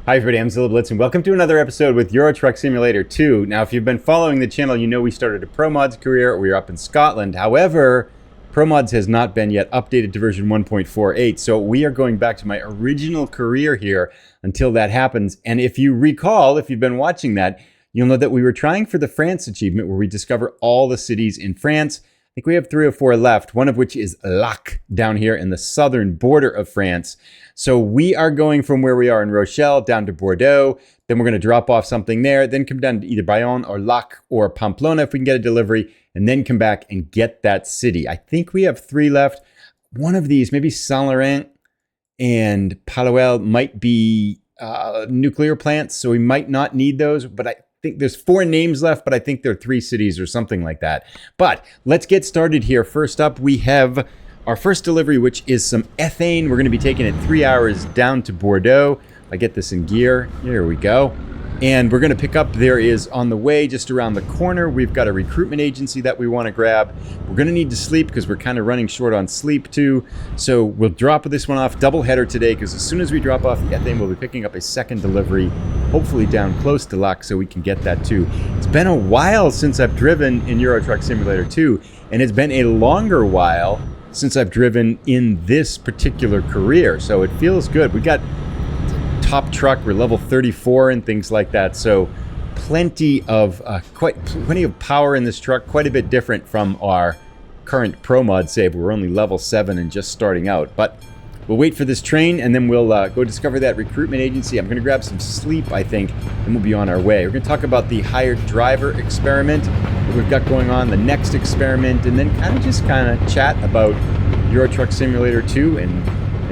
Hi everybody, I'm Zilla Blitz and welcome to another episode with Euro Truck Simulator 2. Now if you've been following the channel, you know we started a ProMods career. We are up in Scotland. However, ProMods has not been yet updated to version 1.48. So we are going back to my original career here until that happens. And if you recall, if you've been watching that, you'll know that we were trying for the France achievement where we discover all the cities in France. I think we have 3 or 4 left, one of which is Lacq down here in the southern border of France. So we are going from where we are in Rochelle down to Bordeaux. Then we're going to drop off something there, then come down to either Bayonne or Lacq or Pamplona if we can get a delivery, and then come back and get that city. I think we have 3 left. One of these, maybe Saint-Laurent and Palluel, might be nuclear plants, so we might not need those, but I think there's 4 names left, but I think there are 3 cities or something like that. But let's get started here. First up, we have our first delivery, which is some ethane. We're going to be taking it 3 hours down to Bordeaux. If I get this in gear, here we go. And we're going to pick up, there is on the way just around the corner, we've got a recruitment agency that we want to grab. We're going to need to sleep because we're kind of running short on sleep too. So we'll drop this one off, double header today, because as soon as we drop off the ethane, we'll be picking up a second delivery, hopefully down close to Lacq so we can get that too. It's been a while since I've driven in Euro Truck Simulator 2, and it's been a longer while since I've driven in this particular career. So it feels good. We got top truck, we're level 34 and things like that, so plenty of power in this truck, quite a bit different from our current ProMod save. We're only level 7 and just starting out, but we'll wait for this train and then we'll go discover that recruitment agency. I'm going to grab some sleep, I think, and we'll be on our way. We're going to talk about the hired driver experiment that we've got going on, the next experiment, and then kind of chat about Euro Truck Simulator 2 and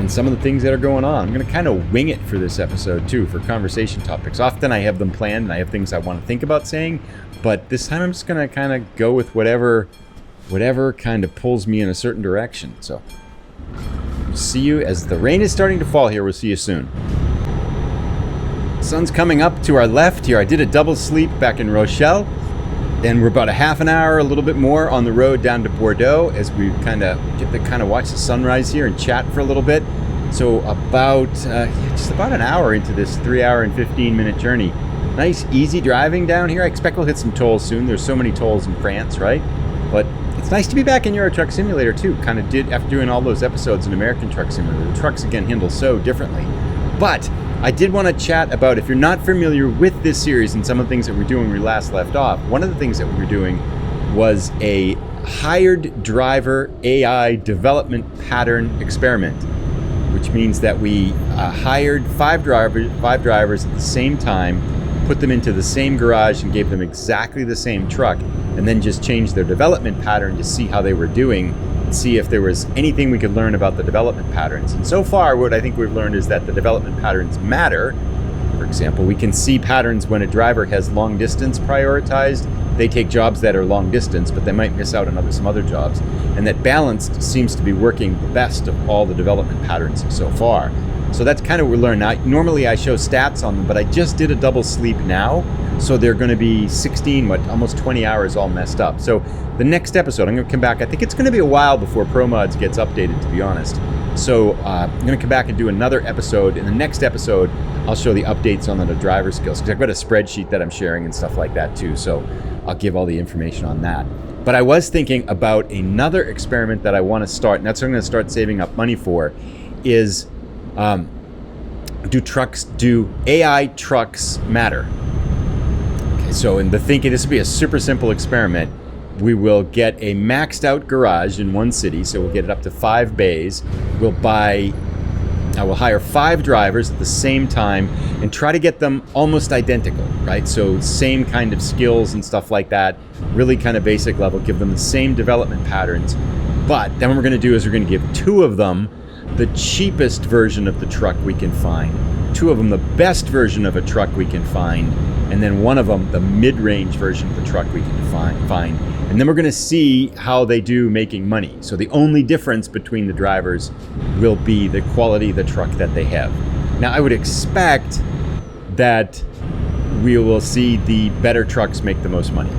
some of the things that are going on. I'm going to kind of wing it for this episode too, for conversation topics. Often I have them planned and I have things I want to think about saying, but this time I'm just going to kind of go with whatever kind of pulls me in a certain direction. So see you as the rain is starting to fall here. We'll see you soon. Sun's coming up to our left here. I did a double sleep back in Rochelle, and we're about a half an hour, a little bit more on the road down to Bordeaux as we kind of get to watch the sunrise here and chat for a little bit. So about just about an hour into this 3-hour and 15-minute journey. Nice, easy driving down here. I expect we'll hit some tolls soon. There's so many tolls in France, right? But it's nice to be back in Euro Truck Simulator too. Kind of did after doing all those episodes in American Truck Simulator. The trucks again handle so differently. But I did want to chat about, if you're not familiar with this series and some of the things that we're doing when we last left off, one of the things that we were doing was a hired driver AI development pattern experiment, which means that we hired 5 drivers at the same time, put them into the same garage and gave them exactly the same truck, and then just changed their development pattern to see how they were doing, see if there was anything we could learn about the development patterns. And so far, what I think we've learned is that the development patterns matter. For example, we can see patterns when a driver has long distance prioritized. They take jobs that are long distance, but they might miss out on some other jobs. And that balanced seems to be working the best of all the development patterns so far. So that's kind of what we learned. Now, normally I show stats on them, but I just did a double sleep now. So they're going to be 16, almost 20 hours all messed up. So the next episode, I'm going to come back. I think it's going to be a while before ProMods gets updated, to be honest. So I'm going to come back and do another episode. In the next episode, I'll show the updates on the driver skills, because I've got a spreadsheet that I'm sharing and stuff like that too. So I'll give all the information on that. But I was thinking about another experiment that I want to start, and that's what I'm going to start saving up money for, is do AI trucks matter? Okay, so in the thinking, this will be a super simple experiment. We will get a maxed out garage in one city, so we'll get it up to 5 bays. I will hire 5 drivers at the same time and try to get them almost identical, right? So same kind of skills and stuff like that, really kind of basic level, give them the same development patterns. But then what we're going to do is we're going to give 2 of them the cheapest version of the truck we can find, 2 of them the best version of a truck we can find, and then 1 of them the mid-range version of the truck we can find. And then we're going to see how they do making money. So the only difference between the drivers will be the quality of the truck that they have. Now, I would expect that we will see the better trucks make the most money.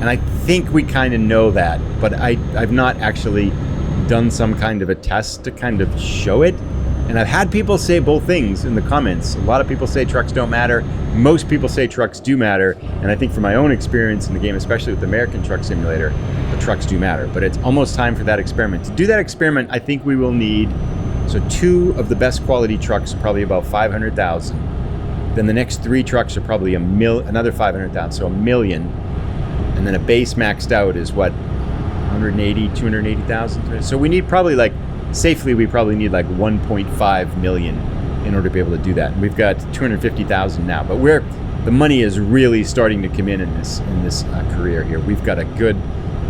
And I think we kind of know that, but I've not actually done some kind of a test to kind of show it. And I've had people say both things in the comments. A lot of people say trucks don't matter. Most people say trucks do matter. And I think from my own experience in the game, especially with the American Truck Simulator, the trucks do matter. But it's almost time for that experiment. To do that experiment, I think we will need, so 2 of the best quality trucks are probably about 500,000. Then the next 3 trucks are probably another 500,000, so 1 million. And then a base maxed out is what, 180, 280,000. So we need probably like, safely, we probably need like 1.5 million in order to be able to do that. And we've got 250,000 now, but the money is really starting to come in this career here. We've got a good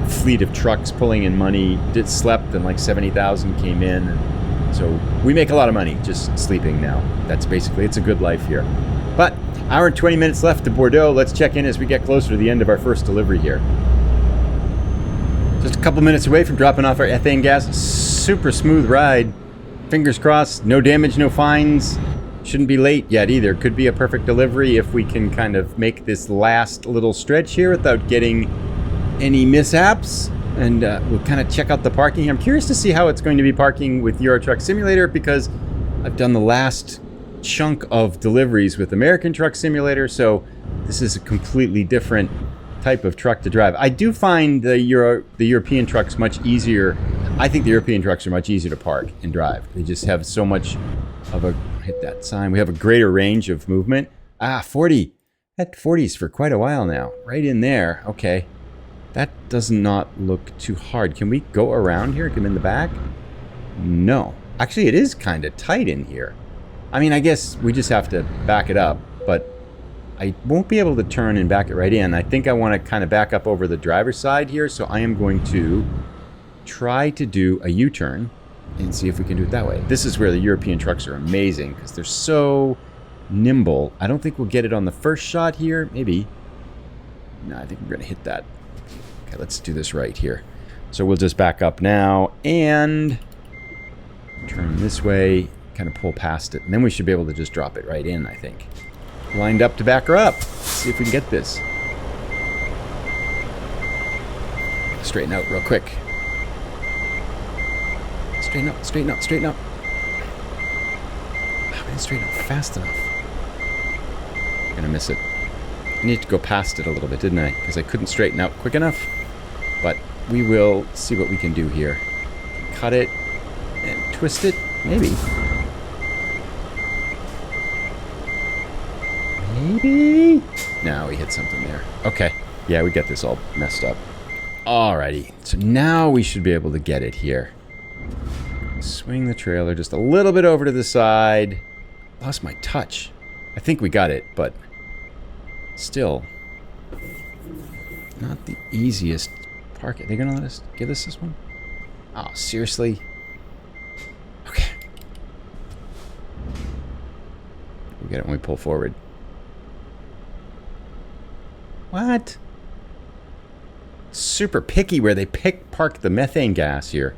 fleet of trucks pulling in money. It slept and like 70,000 came in. And so we make a lot of money just sleeping now. That's basically, it's a good life here. But hour and 20 minutes left to Bordeaux. Let's check in as we get closer to the end of our first delivery here. Just a couple minutes away from dropping off our ethane gas. Super smooth ride. Fingers crossed. No damage, no fines. Shouldn't be late yet either. Could be a perfect delivery if we can kind of make this last little stretch here without getting any mishaps. And we'll kind of check out the parking. I'm curious to see how it's going to be parking with Euro Truck Simulator, because I've done the last chunk of deliveries with American Truck Simulator, so this is a completely different type of truck to drive. I do find the European trucks much easier. I think the European trucks are much easier to park and drive. They just have so much of a, hit that sign, we have a greater range of movement. 40. Had 40s for quite a while now. Right in there. Okay. That does not look too hard. Can we go around here? Come in the back? No. Actually, it is kind of tight in here. I mean, I guess we just have to back it up, but I won't be able to turn and back it right in. I think I want to kind of back up over the driver's side here, so I am going to try to do a U-turn and see if we can do it that way. This is where the European trucks are amazing, because they're so nimble. I don't think we'll get it on the first shot here. Maybe. No, I think we're going to hit that. Okay, let's do this right here. So we'll just back up now and turn this way, kind of pull past it, and then we should be able to just drop it right in, I think. Lined up to back her up. Let's see if we can get this. Straighten out real quick. Straighten up, straighten up, straighten up. I didn't straighten up fast enough. I'm gonna miss it. I need to go past it a little bit, didn't I? Because I couldn't straighten out quick enough. But we will see what we can do here. Cut it and twist it, maybe. Maybe? No, we hit something there. Okay. Yeah, we got this all messed up. Alrighty. So now we should be able to get it here. Swing the trailer just a little bit over to the side. Lost my touch. I think we got it, but still not the easiest park. Are they gonna let us give us this one? Oh, seriously? Okay. We get it when we pull forward. What? Super picky where they park the methane gas here.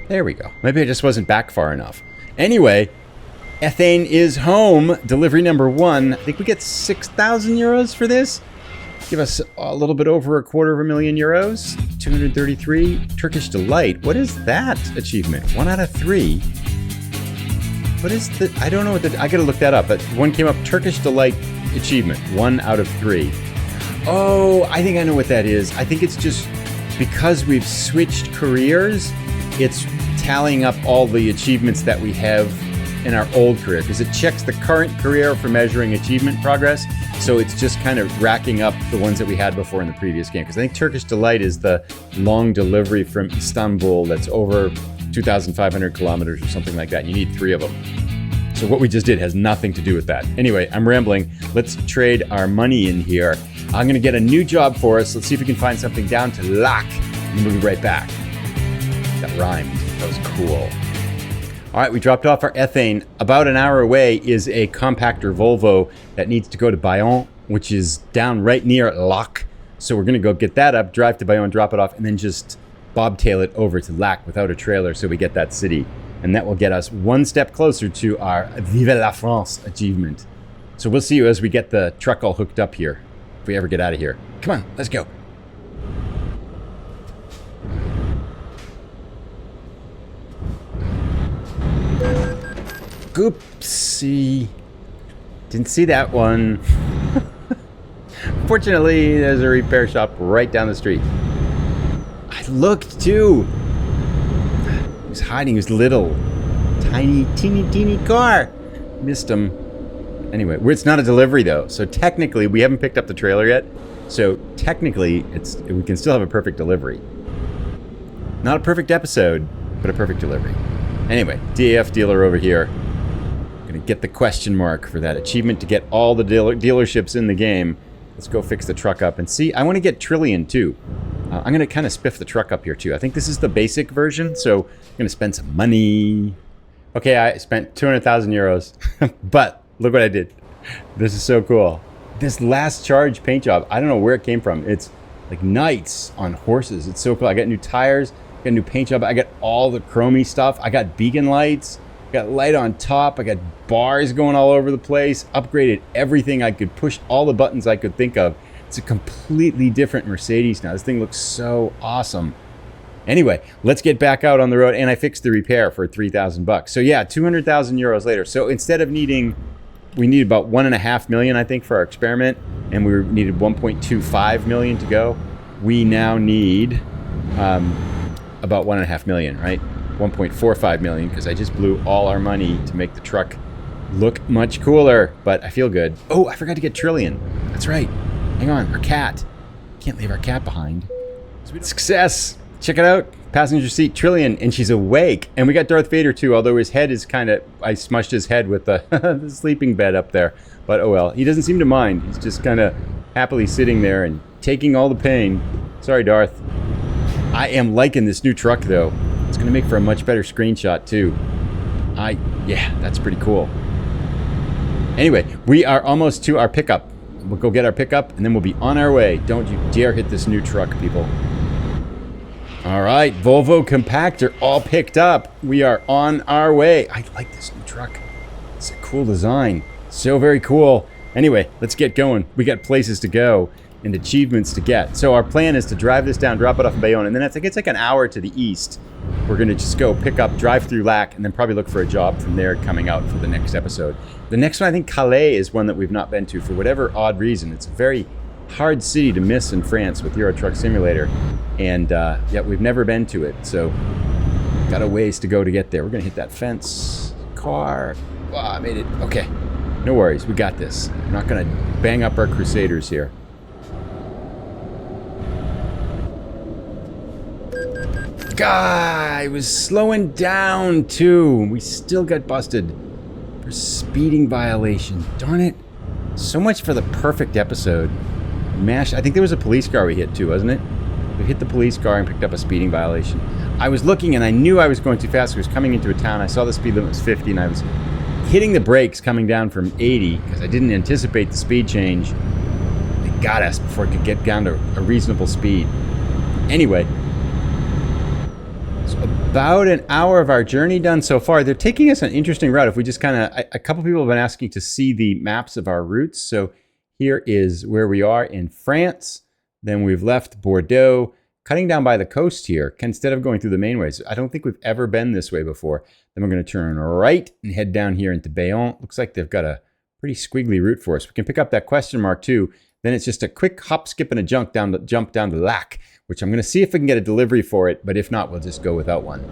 There we go. Maybe I just wasn't back far enough. Anyway, ethane is home. Delivery number 1. I think we get 6,000 euros for this. Give us a little bit over €250,000 euros. 233. Turkish Delight. What is that achievement? 1 out of 3. What is the... I don't know what the... I gotta look that up. But one came up. Turkish Delight achievement. 1 out of 3. Oh, I think I know what that is. I think it's just because we've switched careers, it's tallying up all the achievements that we have in our old career, because it checks the current career for measuring achievement progress. So it's just kind of racking up the ones that we had before in the previous game. Because I think Turkish Delight is the long delivery from Istanbul that's over 2,500 kilometers or something like that. And you need 3 of them. So what we just did has nothing to do with that. Anyway, I'm rambling. Let's trade our money in here. I'm going to get a new job for us. Let's see if we can find something down to Lacq. And we'll be right back. That rhymed. That was cool. All right, we dropped off our ethane. About an hour away is a compactor Volvo that needs to go to Bayonne, which is down right near Lacq. So we're going to go get that up, drive to Bayonne, drop it off, and then just bobtail it over to Lacq without a trailer so we get that city. And that will get us one step closer to our Vive la France achievement. So we'll see you as we get the truck all hooked up here, if we ever get out of here. Come on, let's go. Oopsie. Didn't see that one. Fortunately, there's a repair shop right down the street. I looked too. He was hiding his little, tiny, teeny car. Missed him. Anyway, it's not a delivery though, so technically we haven't picked up the trailer yet. So technically, we can still have a perfect delivery. Not a perfect episode, but a perfect delivery. Anyway, DAF dealer over here. Gonna get the question mark for that achievement to get all the dealerships in the game. Let's go fix the truck up and see. I want to get Trillion too. I'm gonna kind of spiff the truck up here too. I think this is the basic version, so I'm gonna spend some money. Okay, I spent 200,000 euros, but look what I did. This is so cool. This last charge paint job, I don't know where it came from. It's like knights on horses. It's so cool. I got new tires, I got a new paint job. I got all the chromey stuff. I got beacon lights, got light on top. I got bars going all over the place. Upgraded everything I could, push all the buttons I could think of. It's a completely different Mercedes now. This thing looks so awesome. Anyway, let's get back out on the road, and I fixed the repair for 3,000 bucks. So yeah, 200,000 euros later. So instead of needing, we need about 1.5 million, I think, for our experiment, and we needed 1.25 million to go. We now need about 1.5 million, right? 1.45 million, because I just blew all our money to make the truck look much cooler, but I feel good. Oh, I forgot to get Trillion. That's right. Hang on, our cat. Can't leave our cat behind. Success! Check it out. Passenger seat, Trillion, and she's awake. And we got Darth Vader too, although his head is kind of, I smushed his head with the, the sleeping bed up there. But oh well, he doesn't seem to mind. He's just kind of happily sitting there and taking all the pain. Sorry, Darth. I am liking this new truck though. It's going to make for a much better screenshot too. Yeah, that's pretty cool. Anyway, we are almost to our pickup. We'll go get our pickup and then we'll be on our way. Don't you dare hit this new truck, people. All right, Volvo compactor all picked up. We are on our way. I like this new truck. It's a cool design. So very cool. Anyway, let's get going. We got places to go and achievements to get. So our plan is to drive this down, drop it off in Bayonne, and then it's like an hour to the east. We're going to just go pick up, drive through Lacq, and then probably look for a job from there coming out for the next episode. The next one, I think Calais is one that we've not been to for whatever odd reason. It's a very hard city to miss in France with Euro Truck Simulator. And yeah, we've never been to it. So got a ways to go to get there. We're going to hit that fence. Car. Oh, I made it. Okay. No worries. We got this. We're not going to bang up our Crusaders here. Guy was slowing down too. We still got busted for speeding violation. Darn it. So much for the perfect episode. I think there was a police car we hit too, wasn't it? We hit the police car and picked up a speeding violation. I was looking and I knew I was going too fast. I was coming into a town. I saw the speed limit was 50 and I was hitting the brakes coming down from 80 because I didn't anticipate the speed change. They got us before it could get down to a reasonable speed. Anyway, so about an hour of our journey done so far. They're taking us an interesting route. If we just kind of, a couple people have been asking to see the maps of our routes. So here is where we are in France. Then we've left Bordeaux, cutting down by the coast here, instead of going through the main ways. I don't think we've ever been this way before. Then we're going to turn right and head down here into Bayonne. Looks like they've got a pretty squiggly route for us. We can pick up that question mark too. Then it's just a quick hop, skip, and a jump down to Lacq, which I'm going to see if we can get a delivery for it. But if not, we'll just go without one.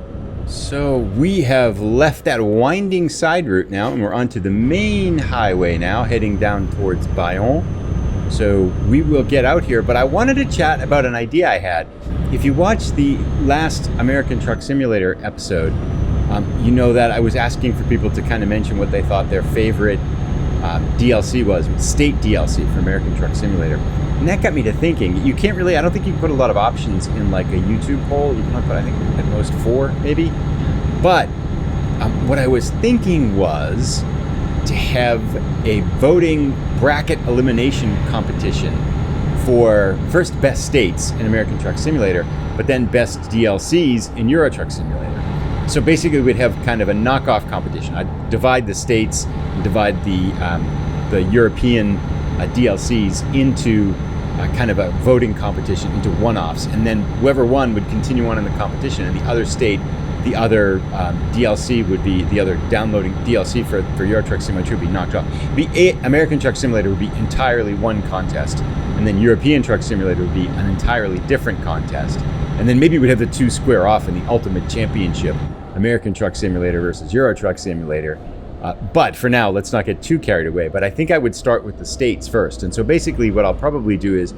So we have left that winding side route now, and we're onto the main highway now, heading down towards Bayonne. So we will get out here, but I wanted to chat about an idea I had. If you watched the last American Truck Simulator episode, you know that I was asking for people to kind of mention what they thought their favorite DLC was, state DLC for American Truck Simulator. And that got me to thinking, you can't really, I don't think you can put a lot of options in like a YouTube poll. You can only put, I think, at most 4 maybe. But what I was thinking was to have a voting bracket elimination competition for first best states in American Truck Simulator, but then best DLCs in Euro Truck Simulator. So basically we'd have kind of a knockoff competition. I'd divide the states and divide the the European DLCs into kind of a voting competition, into one-offs, and then whoever won would continue on in the competition, and the other state, the other DLC would be, the other downloading DLC for Euro Truck Simulator would be knocked off. American Truck Simulator would be entirely one contest, and then European Truck Simulator would be an entirely different contest. And then maybe we'd have the two square off in the ultimate championship, American Truck Simulator versus Euro Truck Simulator. But for now, let's not get too carried away. But I think I would start with the states first. And so basically what I'll probably do is,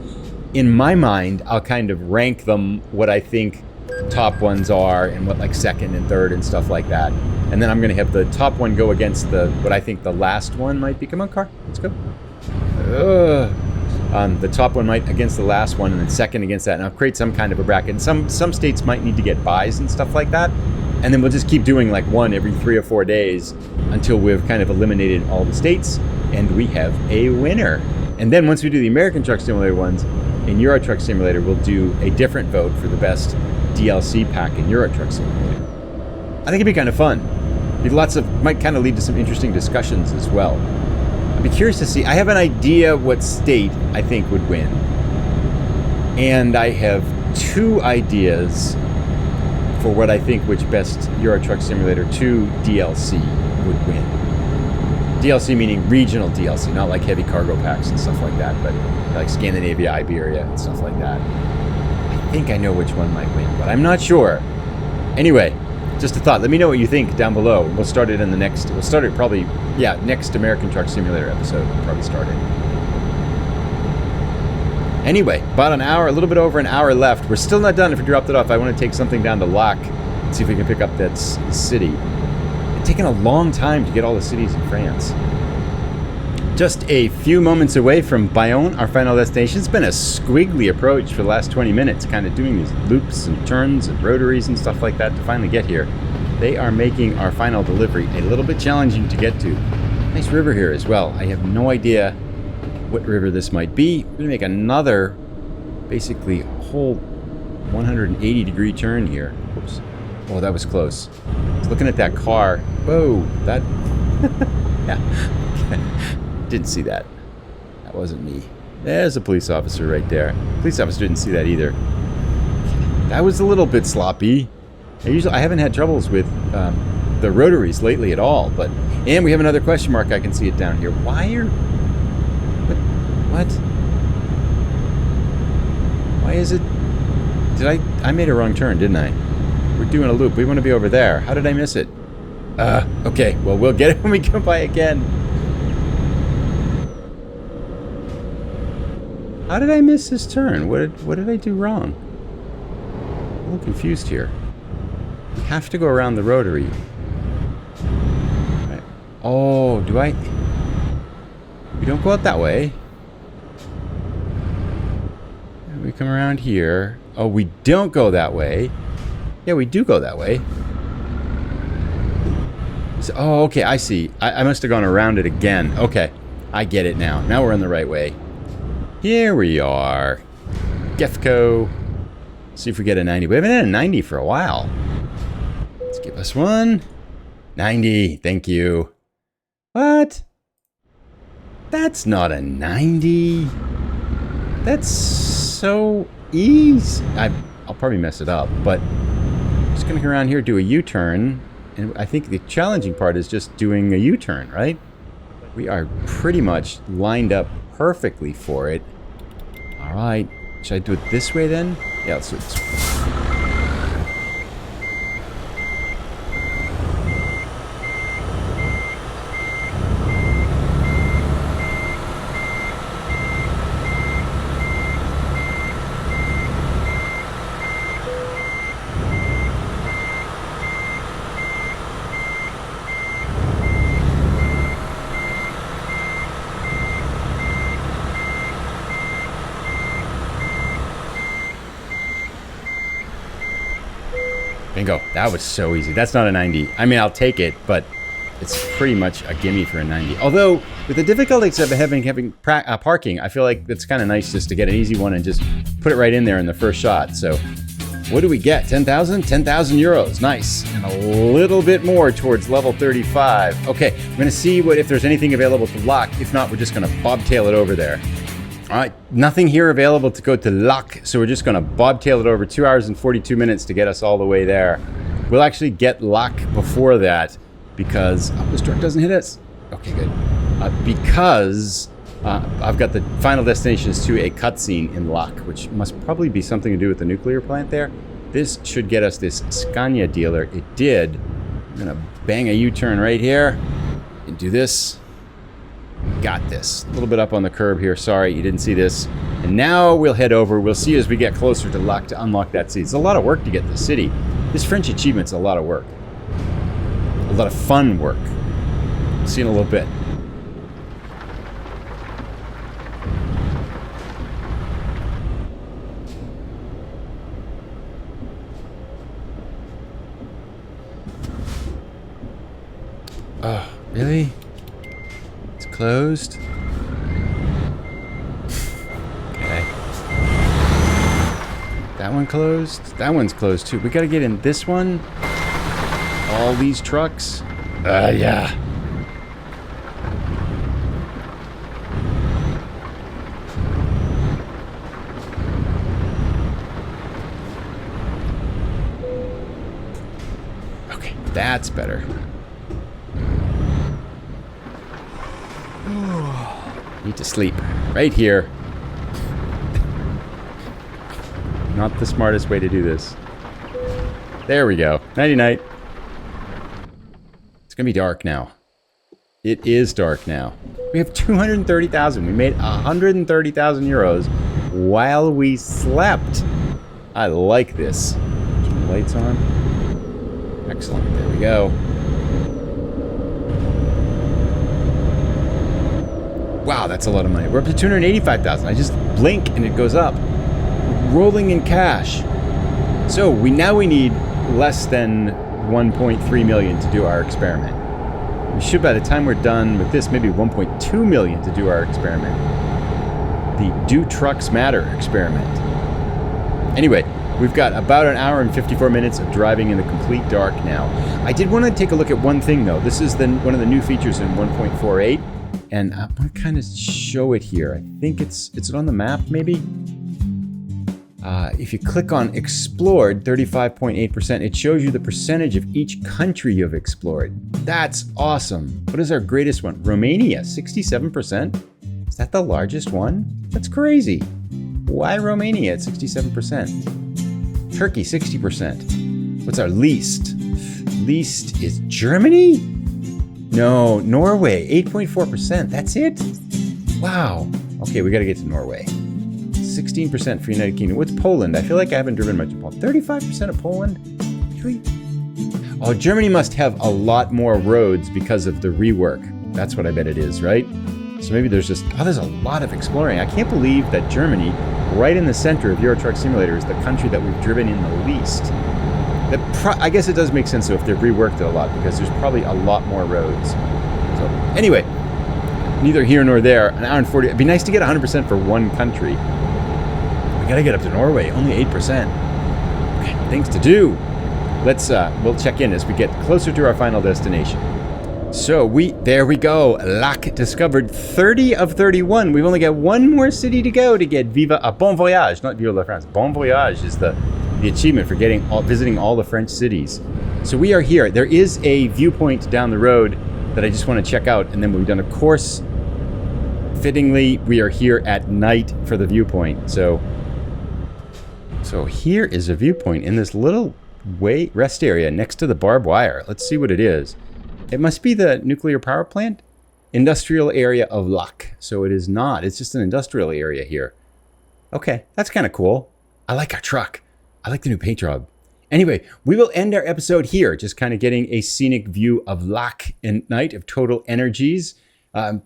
in my mind, I'll kind of rank them, what I think top ones are and what like second and third and stuff like that. And then I'm going to have the top one go against what I think the last one might be. Come on, car, let's go. The top one might against the last one, and then second against that. And I'll create some kind of a bracket. And some states might need to get buys and stuff like that. And then we'll just keep doing like one every 3 or 4 days until we've kind of eliminated all the states and we have a winner. And then once we do the American Truck Simulator ones, in Euro Truck Simulator, we'll do a different vote for the best DLC pack in Euro Truck Simulator. I think it'd be kind of fun. Might kind of lead to some interesting discussions as well. I'd be curious to see. I have an idea what state I think would win. And I have 2 ideas for what I think which best Euro Truck Simulator 2 DLC would win. DLC meaning regional DLC, not like heavy cargo packs and stuff like that, but like Scandinavia, Iberia, and stuff like that. I think I know which one might win, but I'm not sure. Anyway, just a thought. Let me know what you think down below. We'll start it in the next, next American Truck Simulator episode. We'll probably start it. Anyway, about an hour, a little bit over an hour left. We're still not done. If we dropped it off, I want to take something down to Lacq and see if we can pick up that city. It's taken a long time to get all the cities in France. Just a few moments away from Bayonne, our final destination. It's been a squiggly approach for the last 20 minutes, kind of doing these loops and turns and rotaries and stuff like that to finally get here. They are making our final delivery a little bit challenging to get to. Nice river here as well. I have no idea what river this might be. We're going to make another, basically, whole 180-degree turn here. Whoops. Oh, that was close. I was looking at that car. Whoa, that... yeah. Didn't see that. That wasn't me. There's a police officer right there. Police officer didn't see that either. That was a little bit sloppy. I haven't had troubles with the rotaries lately at all, but... And we have another question mark. I can see it down here. Why are... What? Why is it... I made a wrong turn, didn't I? We're doing a loop. We want to be over there. How did I miss it? Okay. Well, we'll get it when we come by again. How did I miss this turn? What did I do wrong? I'm a little confused here. We have to go around the rotary. Right. Oh, do I... We don't go out that way. We come around here. Oh, we don't go that way. Yeah, we do go that way. So, oh, okay, I see. I must have gone around it again. Okay, I get it now. Now we're on the right way. Here we are. Gefco. See if we get a 90. We haven't had a 90 for a while. Let's give us one. 90. Thank you. What? That's not a 90. That's so easy. I'll probably mess it up, but I'm just going to go around here, do a U-turn. And I think the challenging part is just doing a U-turn, right? We are pretty much lined up perfectly for it. All right. Should I do it this way then? Yeah, let's do it this way. Bingo. That was so easy. That's not a 90. I mean, I'll take it, but it's pretty much a gimme for a 90. Although, with the difficulties of having parking, I feel like it's kind of nice just to get an easy one and just put it right in there in the first shot. So, What do we get? 10,000? 10,000 euros. Nice. And a little bit more towards level 35. Okay, I'm going to see if there's anything available to Lacq. If not, we're just going to bobtail it over there. All right, nothing here available to go to Lacq, so we're just going to bobtail it over. 2 hours and 42 minutes to get us all the way there. We'll actually get Lacq before that because... Oh, this truck doesn't hit us. Okay, good. Because... I've got the final destinations to a cutscene in Lacq, which must probably be something to do with the nuclear plant there. This should get us this Scania dealer. It did. I'm going to bang a U-turn right here and do this. Got this. A little bit up on the curb here. Sorry, you didn't see this. And now we'll head over. We'll see as we get closer to Lacq to unlock that city. It's a lot of work to get the city. This French achievement's a lot of work. A lot of fun work. We'll see in a little bit. Oh, really? It's closed? Okay. That one closed? That one's closed too. We gotta get in this one? All these trucks? Yeah. Okay, that's better. Need to sleep. Right here. Not the smartest way to do this. There we go. Nighty-night. It's gonna be dark now. It is dark now. We have 230,000. We made 130,000 euros while we slept. I like this. Turn the lights on. Excellent. There we go. Wow, that's a lot of money. We're up to 285,000. I just blink and it goes up. Rolling in cash. So we need less than 1.3 million to do our experiment. We should, by the time we're done with this, maybe 1.2 million to do our experiment. The Do Trucks Matter experiment. Anyway, we've got about an hour and 54 minutes of driving in the complete dark now. I did want to take a look at one thing though. This is one of the new features in 1.48. And I want to kind of show it here. I think it's on the map, maybe? If you click on Explored, 35.8%, it shows you the percentage of each country you've explored. That's awesome. What is our greatest one? Romania, 67%? Is that the largest one? That's crazy. Why Romania at 67%? Turkey, 60%. What's our least? Least is Germany? No, Norway, 8.4%. That's it? Wow. Okay, we got to get to Norway. 16% for United Kingdom. What's Poland? I feel like I haven't driven much of Poland. 35% of Poland? Really? Oh, Germany must have a lot more roads because of the rework. That's what I bet it is, right? So maybe there's just... Oh, there's a lot of exploring. I can't believe that Germany, right in the center of Euro Truck Simulator, is the country that we've driven in the least. I guess it does make sense, though, if they've reworked it a lot, because there's probably a lot more roads. So, anyway, neither here nor there. An hour and 40. It'd be nice to get 100% for one country. We gotta get up to Norway. Only 8%. Okay, things to do. We'll check in as we get closer to our final destination. So, there we go. Lacq discovered 30 of 31. We've only got one more city to go to get Bon Voyage, not Viva la France. Bon Voyage is the achievement for visiting all the French cities. So we are here. There is a viewpoint down the road that I just want to check out, and then we've done, of course, fittingly, we are here at night for the viewpoint. So here is a viewpoint in this little rest area next to the barbed wire. Let's see what it is. It must be the nuclear power plant. Industrial area of Lacq. So it is not. It's just an industrial area here. Okay, that's kind of cool. I like our truck. I like the new paint job. Anyway, we will end our episode here, just kind of getting a scenic view of Lacq and night of total energies.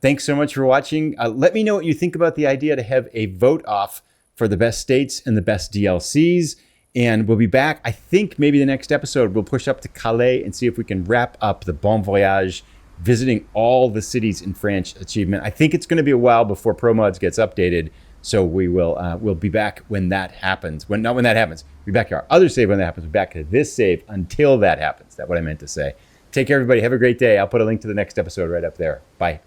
Thanks so much for watching. Let me know what you think about the idea to have a vote off for the best states and the best DLCs. And we'll be back. I think maybe the next episode we'll push up to Calais and see if we can wrap up the Bon Voyage, visiting all the cities in France achievement. I think it's going to be a while before ProMods gets updated. So we'll be back when that happens. Not when that happens. We'll be back to our other save when that happens. We'll be back to this save until that happens. That's what I meant to say. Take care, everybody. Have a great day. I'll put a link to the next episode right up there. Bye.